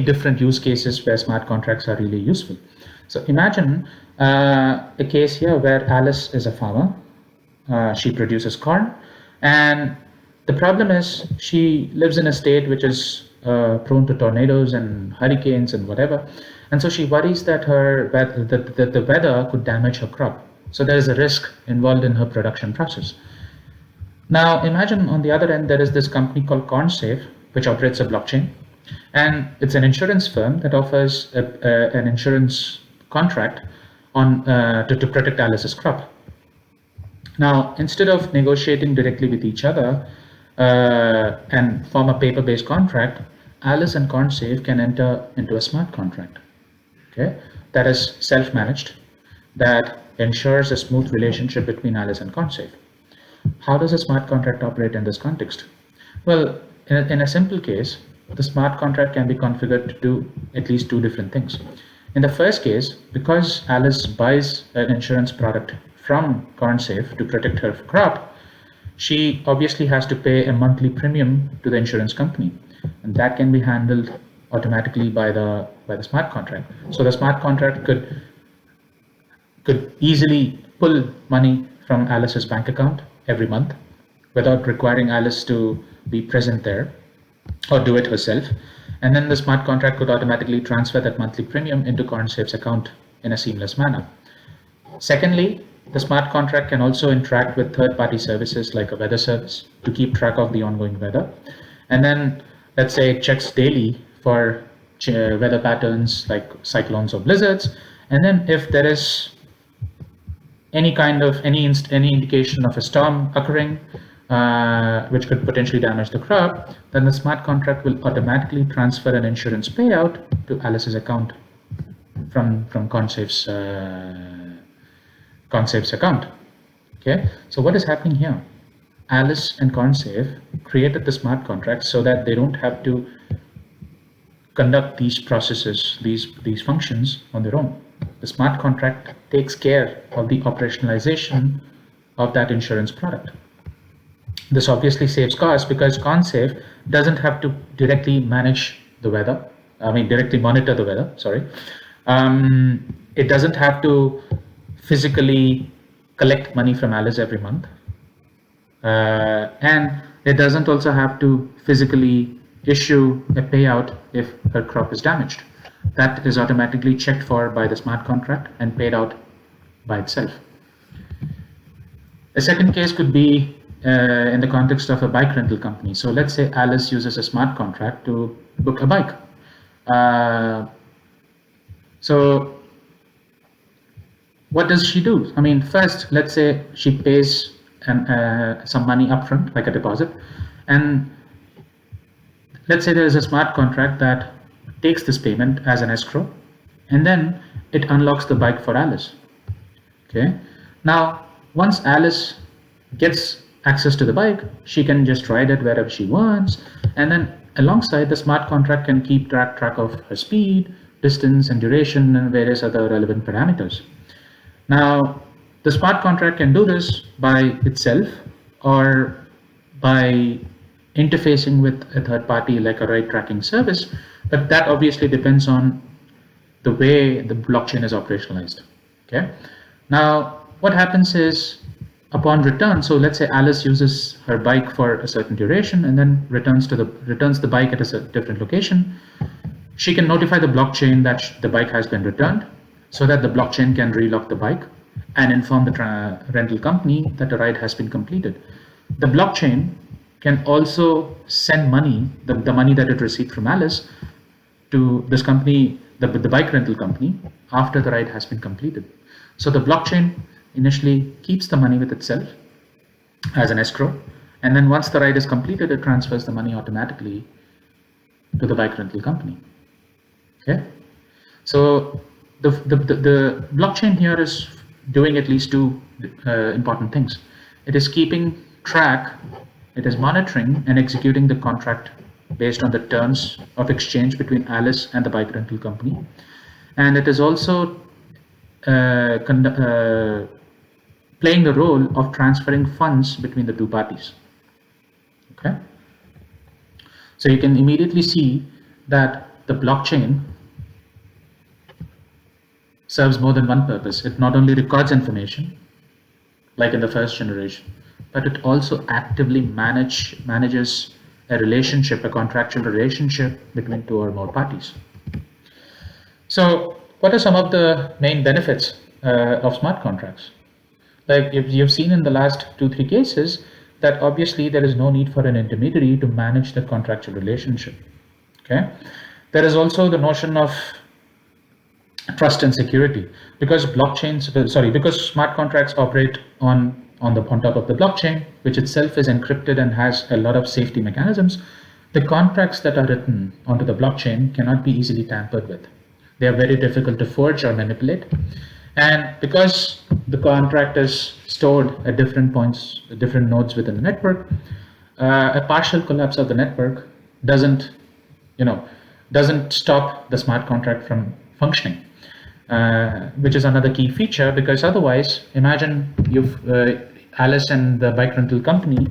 different use cases where smart contracts are really useful. So imagine a case here where Alice is a farmer. She produces corn, and the problem is she lives in a state which is prone to tornadoes and hurricanes and whatever, and so she worries that the weather could damage her crop. So there is a risk involved in her production process. Now imagine on the other end there is this company called CornSafe, which operates a blockchain, and it's an insurance firm that offers an insurance contract on to protect Alice's crop. Now, instead of negotiating directly with each other and form a paper-based contract, Alice and CornSafe can enter into a smart contract, okay, that is self-managed, that ensures a smooth relationship between Alice and CornSafe. How does a smart contract operate in this context? Well, in a simple case, the smart contract can be configured to do at least two different things. In the first case, because Alice buys an insurance product from CornSafe to protect her crop, she obviously has to pay a monthly premium to the insurance company, and that can be handled automatically by the smart contract. So the smart contract could easily pull money from Alice's bank account every month without requiring Alice to be present there or do it herself. And then the smart contract could automatically transfer that monthly premium into CornSafe's account in a seamless manner. Secondly, the smart contract can also interact with third-party services like a weather service to keep track of the ongoing weather. And then, let's say it checks daily for weather patterns like cyclones or blizzards. And then if there is any indication of a storm occurring, which could potentially damage the crop, then the smart contract will automatically transfer an insurance payout to Alice's account from CornSafe's account. Okay, so what is happening here? Alice and CornSafe created the smart contract so that they don't have to conduct these processes, these functions on their own. The smart contract takes care of the operationalization of that insurance product. This obviously saves costs because CornSafe doesn't have to directly manage the weather. Directly monitor the weather, sorry. It doesn't have to physically collect money from Alice every month. And it doesn't also have to physically issue a payout if her crop is damaged. That is automatically checked for by the smart contract and paid out by itself. A second case could be in the context of a bike rental company. So let's say Alice uses a smart contract to book a bike. So what does she do? First, let's say she pays some money upfront, like a deposit, and let's say there is a smart contract that takes this payment as an escrow, and then it unlocks the bike for Alice. Okay. Now, once Alice gets access to the bike, she can just ride it wherever she wants, and then alongside the smart contract can keep track of her speed, distance, and duration, and various other relevant parameters. Now, the smart contract can do this by itself or by interfacing with a third party like a ride tracking service, but that obviously depends on the way the blockchain is operationalized. Okay. Now, what happens is upon return, so let's say Alice uses her bike for a certain duration and then returns the bike at a different location. She can notify the blockchain that the bike has been returned, so that the blockchain can relock the bike and inform the rental company that a ride has been completed. The blockchain can also send money, the money that it received from Alice, to this company, the bike rental company, after the ride has been completed. So the blockchain initially keeps the money with itself as an escrow, and then once the ride is completed, it transfers the money automatically to the bike rental company. Okay, so the blockchain here is doing at least two important things. It is keeping track, it is monitoring and executing the contract based on the terms of exchange between Alice and the bike rental company, and it is also playing the role of transferring funds between the two parties. Okay, so you can immediately see that the blockchain serves more than one purpose. It not only records information, like in the first generation, but it also actively manages a relationship, a contractual relationship between two or more parties. So what are some of the main benefits of smart contracts? Like you've seen in the last 2-3 cases that obviously there is no need for an intermediary to manage the contractual relationship. Okay, there is also the notion of trust and security, because because smart contracts operate on top of the blockchain, which itself is encrypted and has a lot of safety mechanisms. The contracts that are written onto the blockchain cannot be easily tampered with. They are very difficult to forge or manipulate, and because the contract is stored at different points, different nodes within the network, a partial collapse of the network doesn't stop the smart contract from functioning. Which is another key feature, because otherwise, imagine Alice and the bike rental company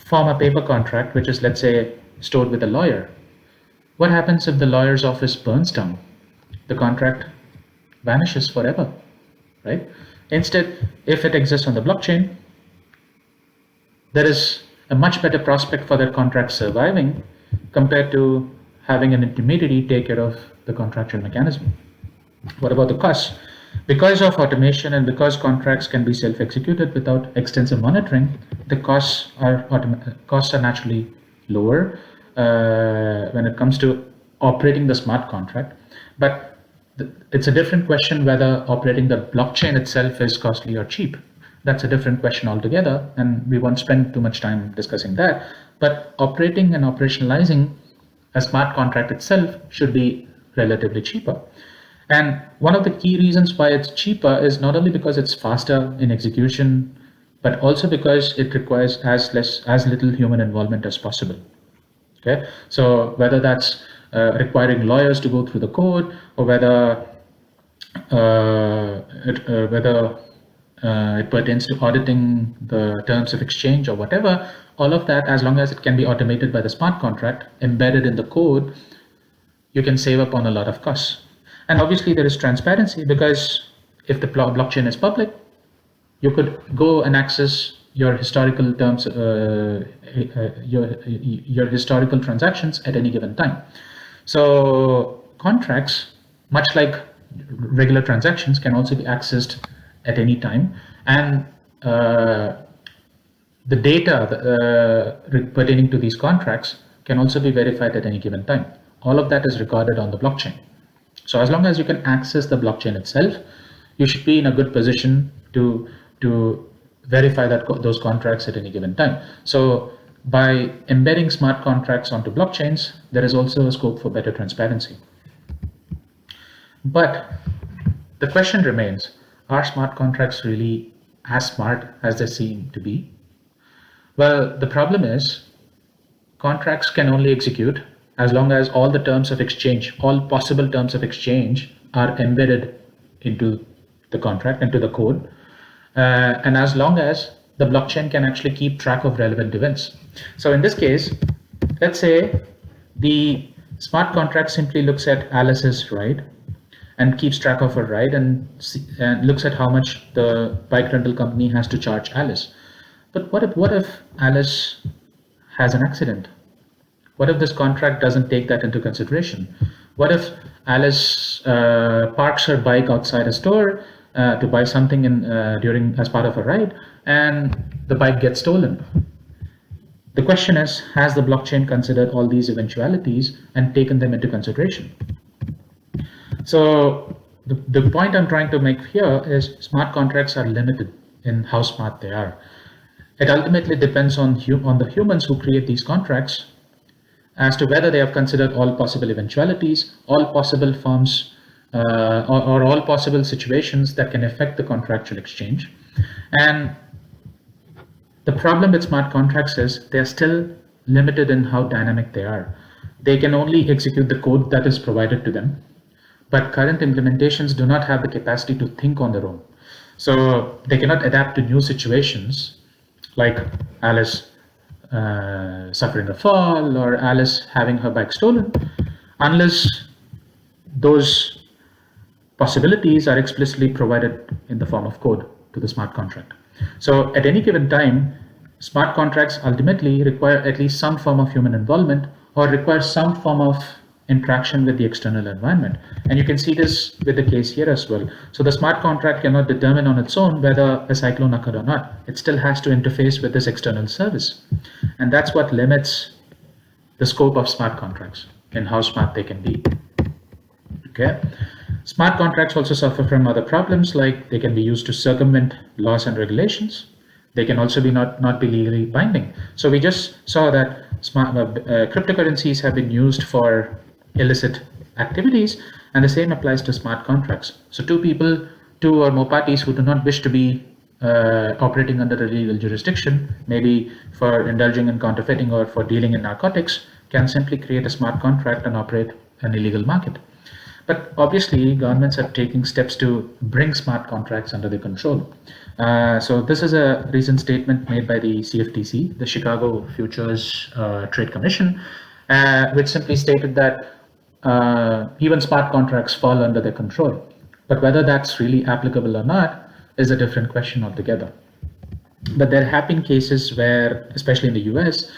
form a paper contract, which is, let's say, stored with a lawyer. What happens if the lawyer's office burns down? The contract vanishes forever, right? Instead, if it exists on the blockchain, there is a much better prospect for that contract surviving compared to having an intermediary take care of the contractual mechanism. What about the costs? Because of automation and because contracts can be self-executed without extensive monitoring, the costs are naturally lower when it comes to operating the smart contract. But it's a different question whether operating the blockchain itself is costly or cheap. That's a different question altogether, and we won't spend too much time discussing that. But operating and operationalizing a smart contract itself should be relatively cheaper. And one of the key reasons why it's cheaper is not only because it's faster in execution, but also because it requires as little human involvement as possible. Okay, so whether that's requiring lawyers to go through the code, or whether it pertains to auditing the terms of exchange or whatever, all of that, as long as it can be automated by the smart contract embedded in the code, you can save up on a lot of costs. And obviously there is transparency, because if the blockchain is public, you could go and access your historical terms, your historical transactions at any given time. So contracts, much like regular transactions, can also be accessed at any time, and the data pertaining to these contracts can also be verified at any given time. All of that is recorded on the blockchain. So as long as you can access the blockchain itself, you should be in a good position to verify that those contracts at any given time. So by embedding smart contracts onto blockchains, there is also a scope for better transparency. But the question remains, are smart contracts really as smart as they seem to be? Well, the problem is contracts can only execute as long as all the terms of exchange, all possible terms of exchange, are embedded into the contract, into the code, and as long as the blockchain can actually keep track of relevant events. So in this case, let's say the smart contract simply looks at Alice's ride and keeps track of her ride and looks at how much the bike rental company has to charge Alice. But what if Alice has an accident? What if this contract doesn't take that into consideration? What if Alice parks her bike outside a store to buy something as part of a ride, and the bike gets stolen. The question is, has the blockchain considered all these eventualities and taken them into consideration? So the point I'm trying to make here is smart contracts are limited in how smart they are. It ultimately depends on the humans who create these contracts as to whether they have considered all possible eventualities, all possible forms, or all possible situations that can affect the contractual exchange. And the problem with smart contracts is they're still limited in how dynamic they are. They can only execute the code that is provided to them, but current implementations do not have the capacity to think on their own. So they cannot adapt to new situations like Alice suffering a fall or Alice having her bike stolen, unless those possibilities are explicitly provided in the form of code to the smart contract. So at any given time, smart contracts ultimately require at least some form of human involvement or require some form of interaction with the external environment. And you can see this with the case here as well. So the smart contract cannot determine on its own whether a cyclone occurred or not. It still has to interface with this external service. And that's what limits the scope of smart contracts and how smart they can be. Okay. Smart contracts also suffer from other problems, like they can be used to circumvent laws and regulations. They can also be not be legally binding. So we just saw that cryptocurrencies have been used for illicit activities, and the same applies to smart contracts. So two or more parties who do not wish to be operating under a legal jurisdiction, maybe for indulging in counterfeiting or for dealing in narcotics, can simply create a smart contract and operate an illegal market. But obviously, governments are taking steps to bring smart contracts under their control. So this is a recent statement made by the CFTC, the Chicago Futures Trade Commission, which simply stated that even smart contracts fall under their control. But whether that's really applicable or not is a different question altogether. But there have been cases where, especially in the US,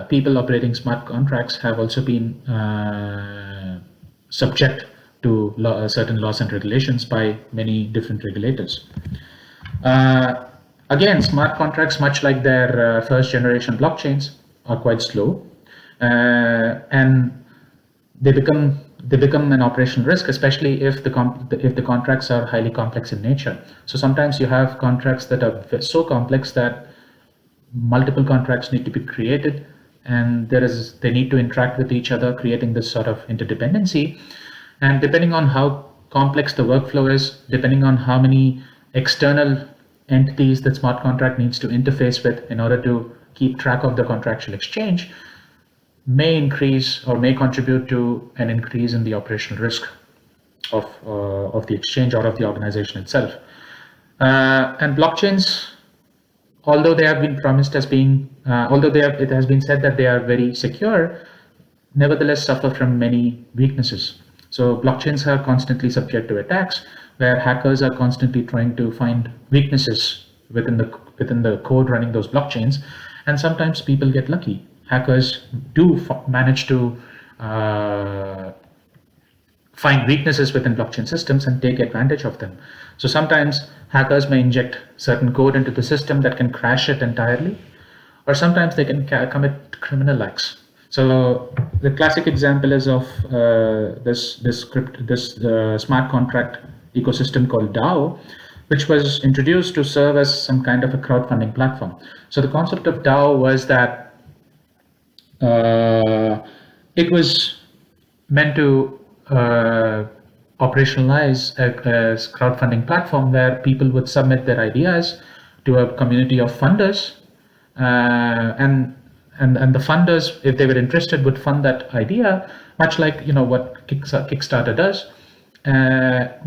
people operating smart contracts have also been subject to certain laws and regulations by many different regulators. Again, smart contracts, much like their first generation blockchains, are quite slow, and they become an operational risk, especially if the contracts are highly complex in nature. So sometimes you have contracts that are so complex that multiple contracts need to be created, and they need to interact with each other, creating this sort of interdependency. And depending on how complex the workflow is, depending on how many external entities that smart contract needs to interface with in order to keep track of the contractual exchange, may increase or may contribute to an increase in the operational risk of the exchange or of the organization itself. And blockchains, although they have been promised as being, it has been said that they are very secure, nevertheless suffer from many weaknesses. So blockchains are constantly subject to attacks, where hackers are constantly trying to find weaknesses within the code running those blockchains, and sometimes people get lucky. Hackers do manage to find weaknesses within blockchain systems and take advantage of them. So sometimes hackers may inject certain code into the system that can crash it entirely, or sometimes they can commit criminal acts. So the classic example is of this smart contract ecosystem called DAO, which was introduced to serve as some kind of a crowdfunding platform. So the concept of DAO was that it was meant to operationalize a crowdfunding platform where people would submit their ideas to a community of funders, and the funders, if they were interested, would fund that idea, much like what Kickstarter does.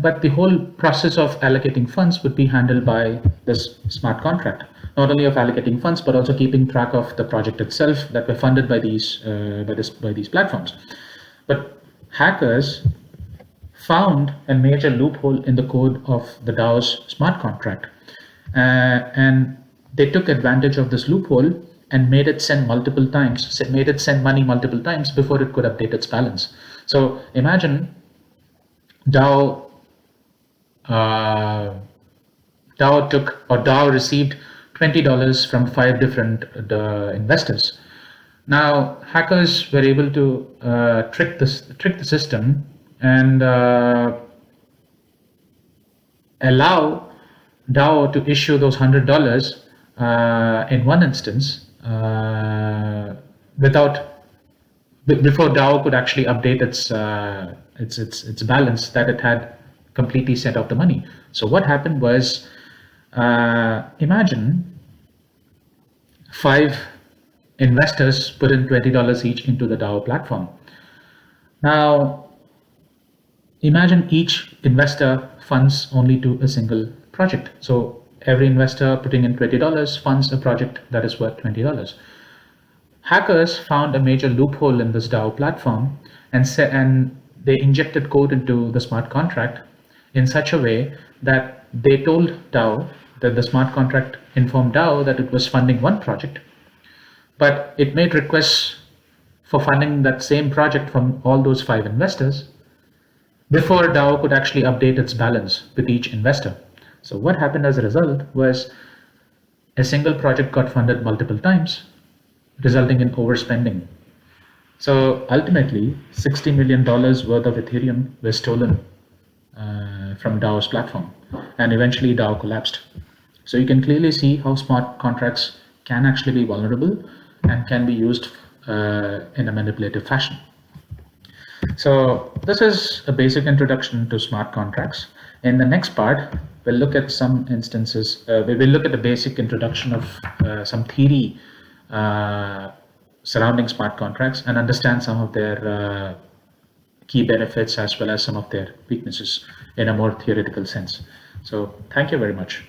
But the whole process of allocating funds would be handled by this smart contract, not only of allocating funds, but also keeping track of the project itself that were funded by these platforms. But hackers found a major loophole in the code of the DAO's smart contract, and they took advantage of this loophole and made it send money multiple times before it could update its balance. So imagine DAO uh, DAO received $20 from 5 different investors. Now hackers were able to trick the system and allow DAO to issue those $100 in one instance before DAO could actually update its balance that it had completely sent out the money. So what happened was, imagine 5 investors put in $20 each into the DAO platform. Now imagine each investor funds only to a single project. So every investor putting in $20 funds a project that is worth $20. Hackers found a major loophole in this DAO platform and they injected code into the smart contract in such a way that they told DAO that the smart contract informed DAO that it was funding one project, but it made requests for funding that same project from all those 5 investors before DAO could actually update its balance with each investor. So what happened as a result was a single project got funded multiple times, resulting in overspending. So ultimately, $60 million worth of Ethereum was stolen from DAO's platform, and eventually DAO collapsed. So you can clearly see how smart contracts can actually be vulnerable and can be used in a manipulative fashion. So this is a basic introduction to smart contracts. In the next part, we'll look at some instances. We will look at the basic introduction of some theory surrounding smart contracts and understand some of their key benefits as well as some of their weaknesses in a more theoretical sense. So thank you very much.